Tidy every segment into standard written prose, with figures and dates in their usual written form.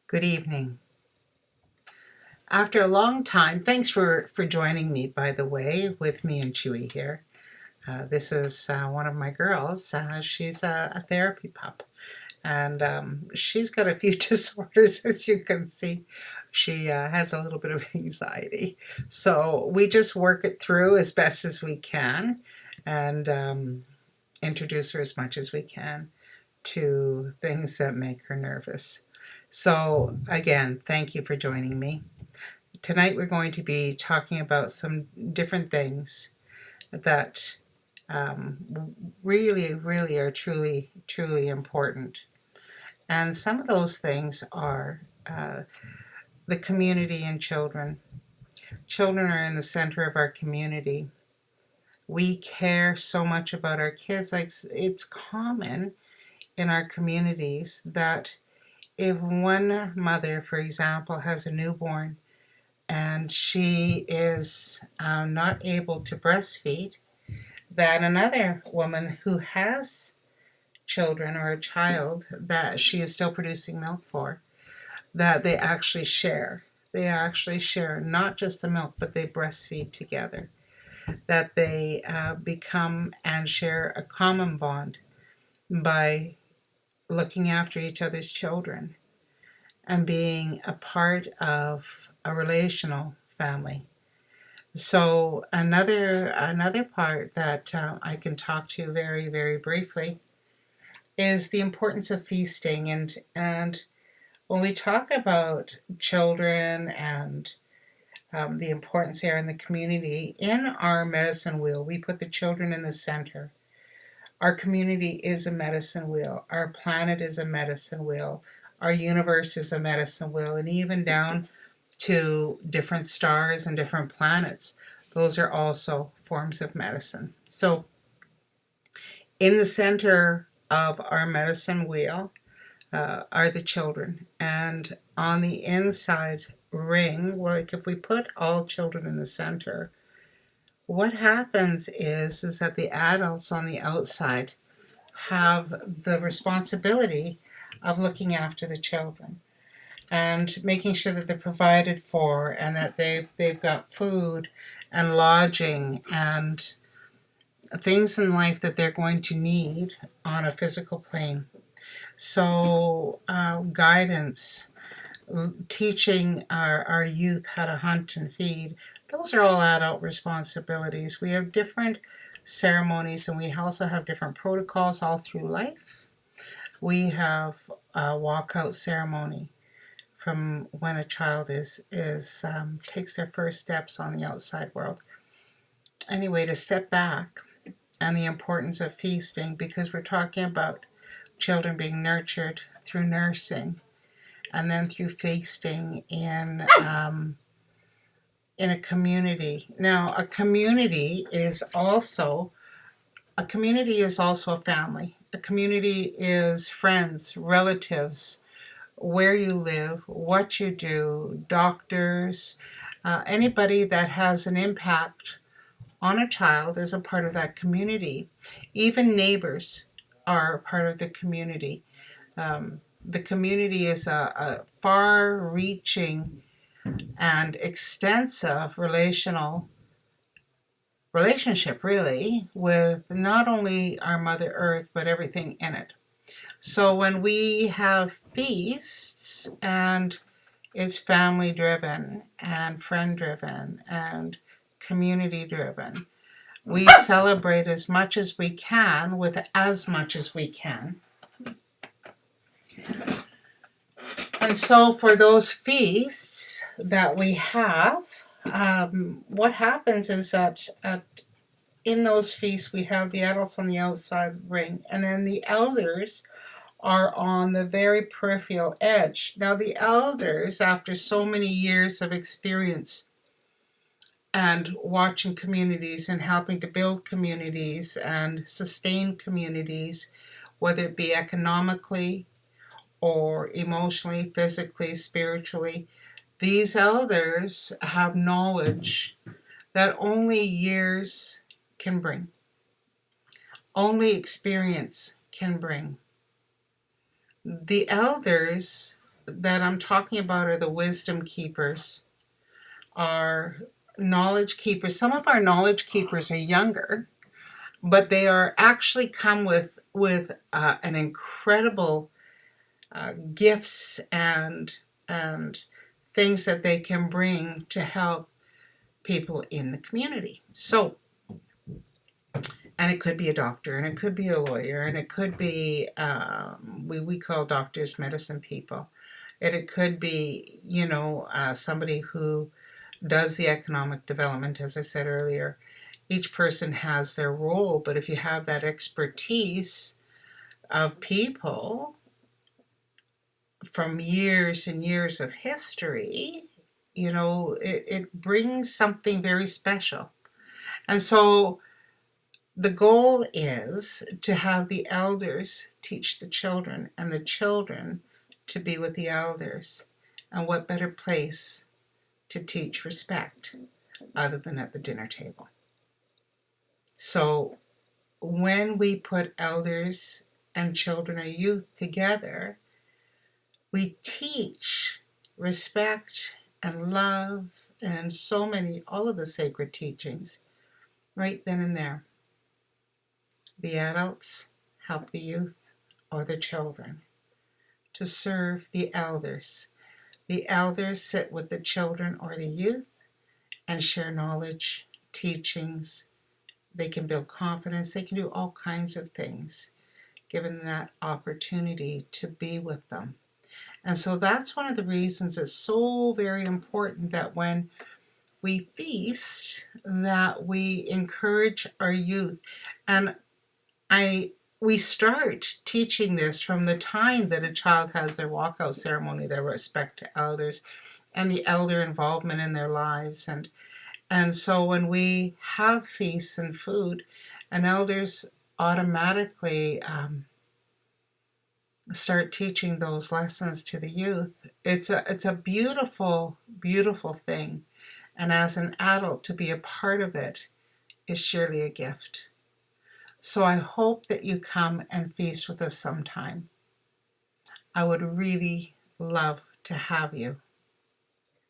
Good evening. After a long time, thanks for joining me, by the way, with me and Chewy here. This is one of my girls. She's a therapy pup, and she's got a few disorders, as you can see. She has a little bit of anxiety. So we just work it through as best as we can and introduce her as much as we can to things that make her nervous. So, again, thank you for joining me. Tonight we're going to be talking about some different things that really are truly important. And some of those things are the community and children. Children are in the center of our community. We care so much about our kids. Like, it's common in our communities that if one mother, for example, has a newborn and she is not able to breastfeed, that another woman who has children or a child that she is still producing milk for, that they actually share. They actually share not just the milk, but they breastfeed together. That they become and share a common bond by looking after each other's children and being a part of a relational family. So another part that I can talk to very briefly is the importance of feasting, and when we talk about children and the importance there in the community, in our medicine wheel we put the children in the center. Our community is a medicine wheel. Our planet is a medicine wheel. Our universe is a medicine wheel, and even down to different stars and different planets. Those are also forms of medicine. So, in the center of our medicine wheel are the children. And on the inside ring, like if we put all children in the center, what happens is that the adults on the outside have the responsibility of looking after the children and making sure that they're provided for and that they've got food and lodging and things in life that they're going to need on a physical plane. So, guidance, teaching our youth how to hunt and feed, those are all adult responsibilities. We have different ceremonies and we also have different protocols all through life. We have a walkout ceremony from when a child takes their first steps on the outside world. Anyway, to step back and the importance of feasting, because we're talking about children being nurtured through nursing and then through feasting in a community. Now, a community is also a family. A community is friends, relatives, where you live, what you do, doctors, anybody that has an impact on a child is a part of that community. Even neighbors are part of the community. The community is a far-reaching and extensive relationship, really, with not only our Mother Earth, but everything in it. So when we have feasts, and it's family driven and friend driven and community driven, we celebrate as much as we can with as much as we can. And so for those feasts that we have, what happens is that in those feasts we have the adults on the outside ring, and then the elders are on the very peripheral edge. Now the elders, after so many years of experience and watching communities and helping to build communities and sustain communities, whether it be economically or emotionally, physically, spiritually, these elders have knowledge that only years can bring, only experience can bring. The elders that I'm talking about are the wisdom keepers, are knowledge keepers. Some of our knowledge keepers are younger, but they are actually come with an incredible gifts and things that they can bring to help people in the community. So, and it could be a doctor, and it could be a lawyer, and it could be we call doctors medicine people, and it could be somebody who does the economic development, as I said earlier. Each person has their role, but if you have that expertise of people from years and years of history, it brings something very special. And so the goal is to have the elders teach the children and the children to be with the elders. And what better place to teach respect other than at the dinner table? So when we put elders and children or youth together, we teach respect and love and all of the sacred teachings right then and there. The adults help the youth or the children to serve the elders. The elders sit with the children or the youth and share knowledge, teachings. They can build confidence. They can do all kinds of things, given that opportunity to be with them. And so that's one of the reasons it's so very important that when we feast, that we encourage our youth. And we start teaching this from the time that a child has their walkout ceremony, their respect to elders, and the elder involvement in their lives. And so when we have feasts and food, and elders automatically start teaching those lessons to the youth, it's a beautiful, beautiful thing. And as an adult, to be a part of it is surely a gift. So I hope that you come and feast with us sometime. I would really love to have you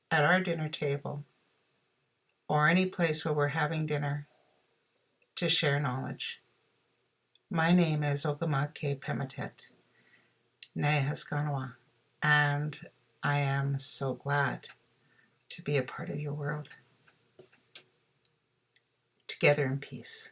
at our dinner table or any place where we're having dinner to share knowledge. My name is Okamake Pematet, Nehaskanwa, and I am so glad to be a part of your world. Together in peace.